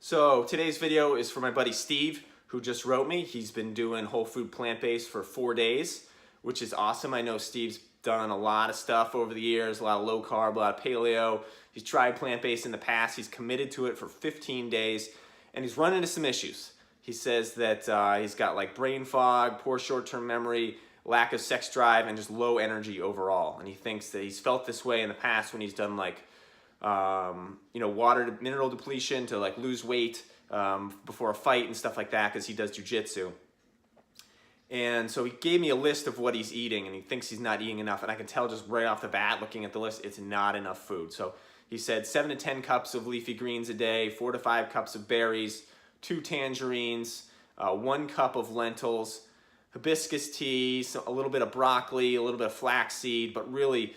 So today's video is for my buddy Steve, who just wrote me. He's been doing whole food plant-based for 4 days, which is awesome. I know Steve's done a lot of stuff over the years, a lot of low carb, a lot of paleo. He's tried plant-based in the past. He's committed to it for 15 days, and he's run into some issues. He says that he's got like brain fog, poor short-term memory, lack of sex drive, and just low energy overall. And he thinks that he's felt this way in the past when he's done like water mineral depletion to like lose weight before a fight and stuff like that, because he does jujitsu. And so he gave me a list of what he's eating, and he thinks he's not eating enough. And I can tell just right off the bat, looking at the list, it's not enough food. So he said 7 to 10 cups of leafy greens a day, 4 to 5 cups of berries, 2 tangerines, 1 cup of lentils, hibiscus tea, a little bit of broccoli, a little bit of flaxseed, but really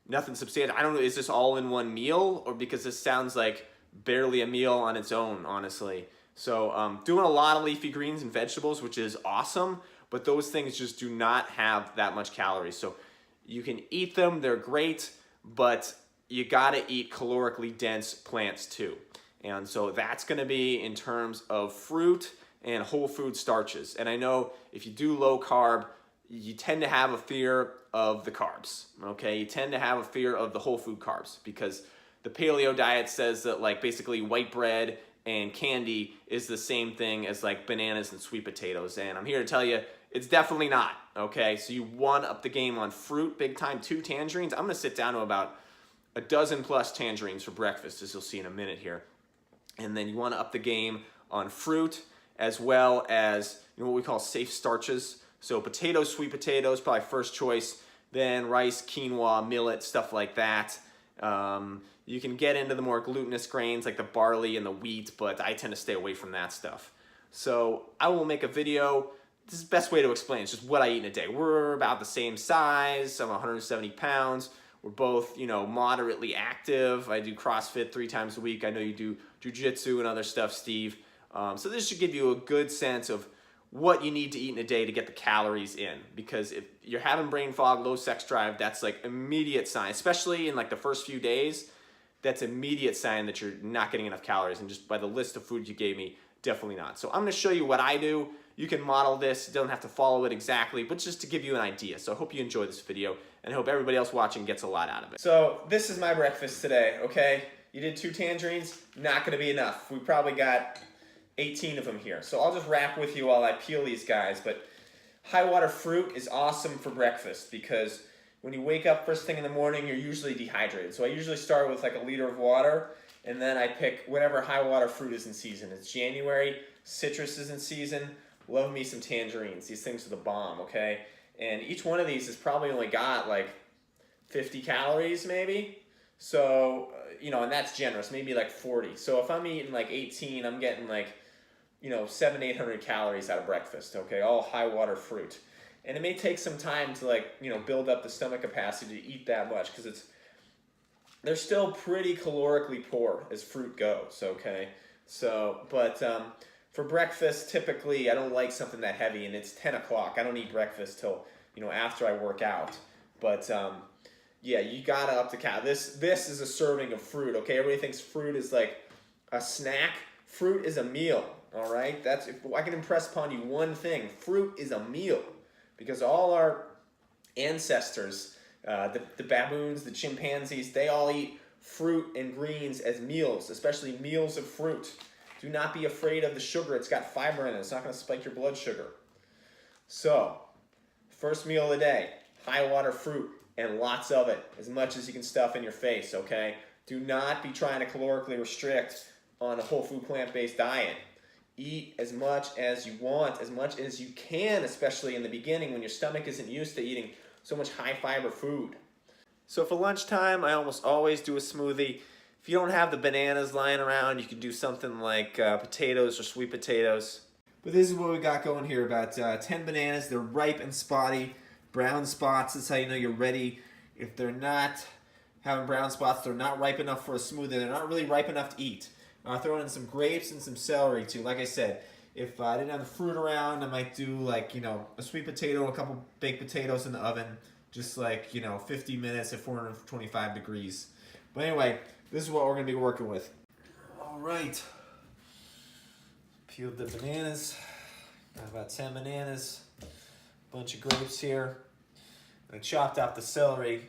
nothing substantial. I don't know, is this all in one meal? Or because this sounds like barely a meal on its own, honestly. So doing a lot of leafy greens and vegetables, which is awesome, but those things just do not have that much calories. So you can eat them, they're great, but you gotta eat calorically dense plants too. And so that's gonna be in terms of fruit and whole food starches. And I know if you do low carb, you tend to have a fear of the carbs, okay? You tend to have a fear of the whole food carbs because the paleo diet says that like basically white bread and candy is the same thing as like bananas and sweet potatoes. And I'm here to tell you, it's definitely not, okay? So you want to up the game on fruit big time. 2 tangerines. I'm gonna sit down to about a dozen plus tangerines for breakfast, as you'll see in a minute here. And then you want to up the game on fruit, as well as what we call safe starches. So potatoes, sweet potatoes, probably first choice. Then rice, quinoa, millet, stuff like that. You can get into the more glutinous grains like the barley and the wheat, but I tend to stay away from that stuff. So I will make a video. This is the best way to explain. It's just what I eat in a day. We're about the same size. I'm 170 pounds. We're both, moderately active. I do CrossFit 3 times a week. I know you do jujitsu and other stuff, Steve. So this should give you a good sense of what you need to eat in a day to get the calories in. Because if you're having brain fog, low sex drive, that's like immediate sign, especially in like the first few days, that's immediate sign that you're not getting enough calories. And just by the list of foods you gave me, definitely not. So I'm gonna show you what I do. You can model this, you don't have to follow it exactly, but just to give you an idea. So I hope you enjoy this video, and I hope everybody else watching gets a lot out of it. So this is my breakfast today, okay? You did 2 tangerines, not gonna be enough. We probably got 18 of them here. So I'll just wrap with you while I peel these guys. But high water fruit is awesome for breakfast because when you wake up first thing in the morning, you're usually dehydrated. So I usually start with like a liter of water, and then I pick whatever high water fruit is in season. It's January, citrus is in season. Love me some tangerines. These things are the bomb, okay? And each one of these has probably only got like 50 calories maybe. So, and that's generous, maybe like 40. So if I'm eating like 18, I'm getting like, 700 to 800 calories out of breakfast, okay? All high water fruit. And it may take some time to like, build up the stomach capacity to eat that much because they're still pretty calorically poor as fruit goes, okay? So, but for breakfast, typically, I don't like something that heavy, and it's 10 o'clock. I don't eat breakfast till, after I work out. But yeah, you gotta up the cal. This is a serving of fruit, okay? Everybody thinks fruit is like a snack. Fruit is a meal, all right? That's, if I can impress upon you one thing, fruit is a meal. Because all our ancestors, the baboons, the chimpanzees, they all eat fruit and greens as meals, especially meals of fruit. Do not be afraid of the sugar. It's got fiber in it. It's not going to spike your blood sugar. So, first meal of the day, high water fruit and lots of it, as much as you can stuff in your face, okay? Do not be trying to calorically restrict on a whole food plant-based diet. Eat as much as you want, as much as you can, especially in the beginning when your stomach isn't used to eating so much high fiber food. So for lunchtime, I almost always do a smoothie. If you don't have the bananas lying around, you can do something like potatoes or sweet potatoes. But this is what we got going here, about 10 bananas. They're ripe and spotty. Brown spots, that's how you know you're ready. If they're not having brown spots, they're not ripe enough for a smoothie. They're not really ripe enough to eat. I'll throw in some grapes and some celery too. Like I said, if I didn't have the fruit around, I might do like, a sweet potato and a couple baked potatoes in the oven. Just like, 50 minutes at 425 degrees. But anyway, this is what we're going to be working with. All right. Peeled the bananas. Got about 10 bananas. Bunch of grapes here. I chopped up the celery.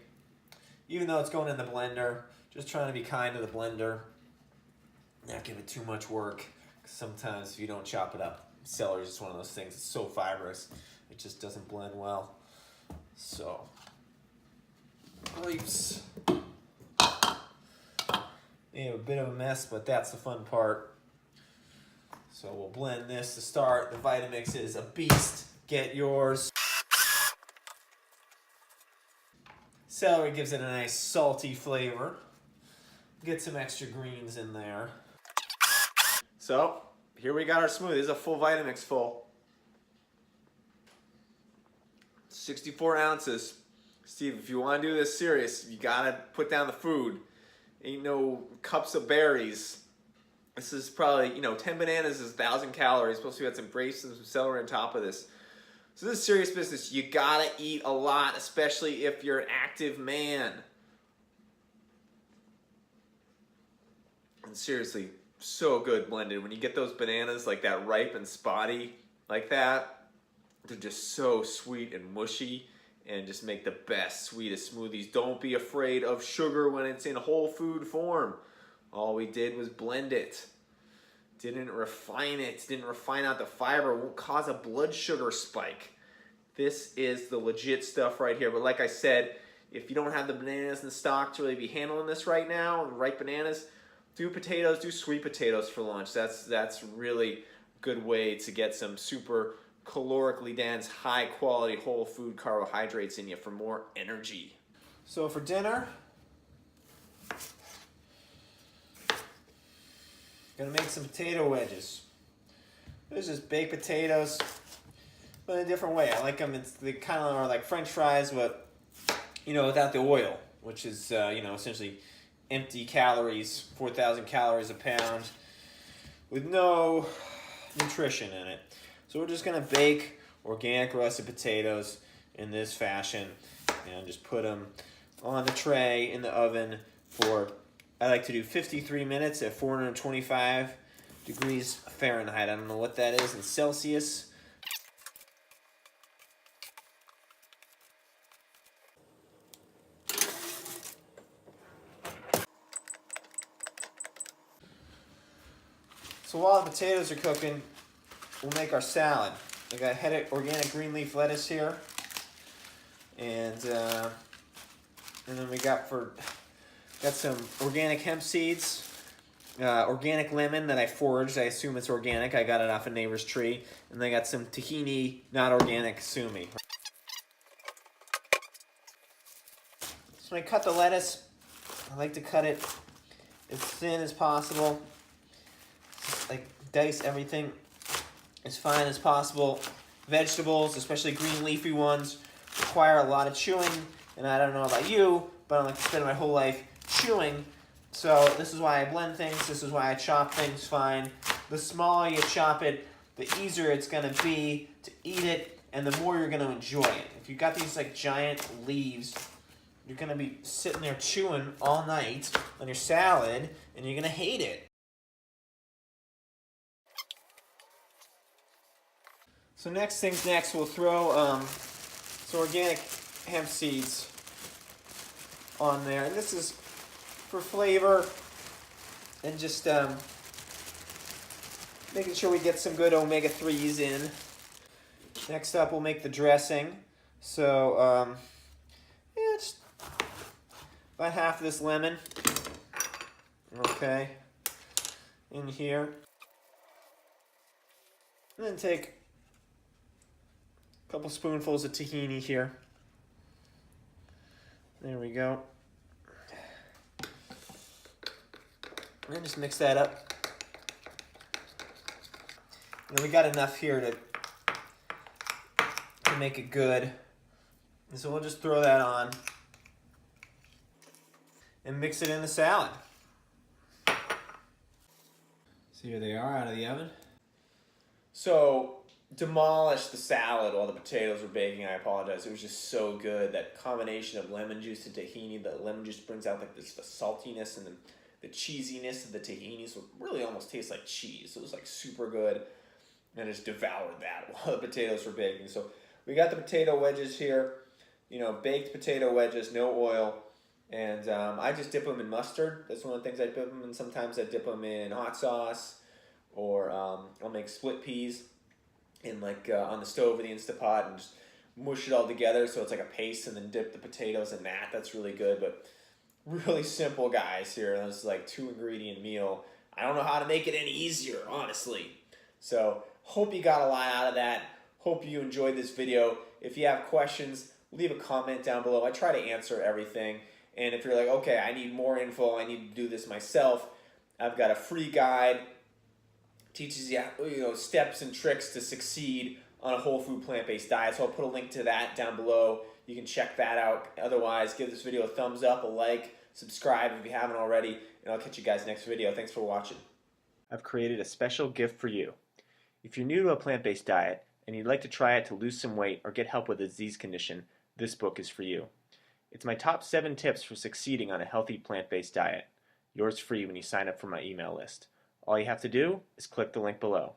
Even though it's going in the blender, just trying to be kind to the blender. Not give it too much work. Sometimes if you don't chop it up, celery is just one of those things. It's so fibrous, it just doesn't blend well. So, grapes. They have a bit of a mess, but that's the fun part. So we'll blend this to start. The Vitamix is a beast. Get yours. Celery gives it a nice salty flavor. Get some extra greens in there. So, here we got our smoothie. This is a full Vitamix full. 64 ounces. Steve, if you want to do this serious, you gotta put down the food. Ain't no cups of berries. This is probably, 10 bananas is 1,000 calories. Plus we got some grapes and some celery on top of this. So this is serious business. You gotta eat a lot, especially if you're an active man. And seriously, so good blended. When you get those bananas like that, ripe and spotty like that, they're just so sweet and mushy and just make the best, sweetest smoothies. Don't be afraid of sugar when it's in whole food form. All we did was blend it. Didn't refine it. Didn't refine out the fiber. Won't cause a blood sugar spike. This is the legit stuff right here. But like I said, if you don't have the bananas in stock to really be handling this right now, ripe bananas, do potatoes, do sweet potatoes for lunch. That's really a good way to get some super calorically dense, high quality whole food carbohydrates in you for more energy. So for dinner, gonna make some potato wedges. These are just baked potatoes, but in a different way. I like them. They kind of are like French fries, but without the oil, which is essentially empty calories, 4,000 calories a pound, with no nutrition in it. So we're just gonna bake organic russet potatoes in this fashion, and just put them on the tray in the oven for, I like to do 53 minutes at 425 degrees Fahrenheit. I don't know what that is in Celsius. So while the potatoes are cooking, we'll make our salad. I got head organic green leaf lettuce here, and then we got some organic hemp seeds, organic lemon that I foraged. I assume it's organic. I got it off a neighbor's tree, and then I got some tahini, not organic, sumi. So when I cut the lettuce, I like to cut it as thin as possible. Like dice everything as fine as possible. Vegetables, especially green leafy ones, require a lot of chewing, and I don't know about you, but I like to spend my whole life chewing. So this is why I blend things. This is why I chop things fine. The smaller you chop it, the easier it's going to be to eat it, and the more you're going to enjoy it. If you've got these like giant leaves, you're going to be sitting there chewing all night on your salad, and you're going to hate it. So next things next, we'll throw some organic hemp seeds on there. And this is for flavor and just making sure we get some good omega-3s in. Next up, we'll make the dressing. So, just about half of this lemon. Okay, in here. And then take a couple spoonfuls of tahini here. There we go. And then just mix that up. And we got enough here to make it good. And so we'll just throw that on and mix it in the salad. So here they are out of the oven. So demolish the salad while the potatoes were baking. I apologize. It was just so good. That combination of lemon juice and tahini. The lemon juice brings out like this the saltiness, and then the cheesiness of the tahini, so it really almost tastes like cheese. So it was like super good, and I just devoured that while the potatoes were baking. So we got the potato wedges here, baked potato wedges, no oil, and I just dip them in mustard. That's one of the things I dip them in. Sometimes I dip them in hot sauce, or I'll make split peas in on the stove in the Instapot and just mush it all together so it's like a paste, and then dip the potatoes in that. That's really good, but really simple, guys, here. This is like 2-ingredient meal. I don't know how to make it any easier, honestly. So hope you got a lot out of that. Hope you enjoyed this video. If you have questions, leave a comment down below. I try to answer everything. And if you're like, okay, I need more info, I need to do this myself, I've got a free guide. Teaches you, steps and tricks to succeed on a whole food plant-based diet. So I'll put a link to that down below. You can check that out. Otherwise, give this video a thumbs up, a like, subscribe if you haven't already, and I'll catch you guys next video. Thanks for watching. I've created a special gift for you. If you're new to a plant-based diet and you'd like to try it to lose some weight or get help with a disease condition, this book is for you. It's my top 7 tips for succeeding on a healthy plant-based diet. Yours free when you sign up for my email list. All you have to do is click the link below.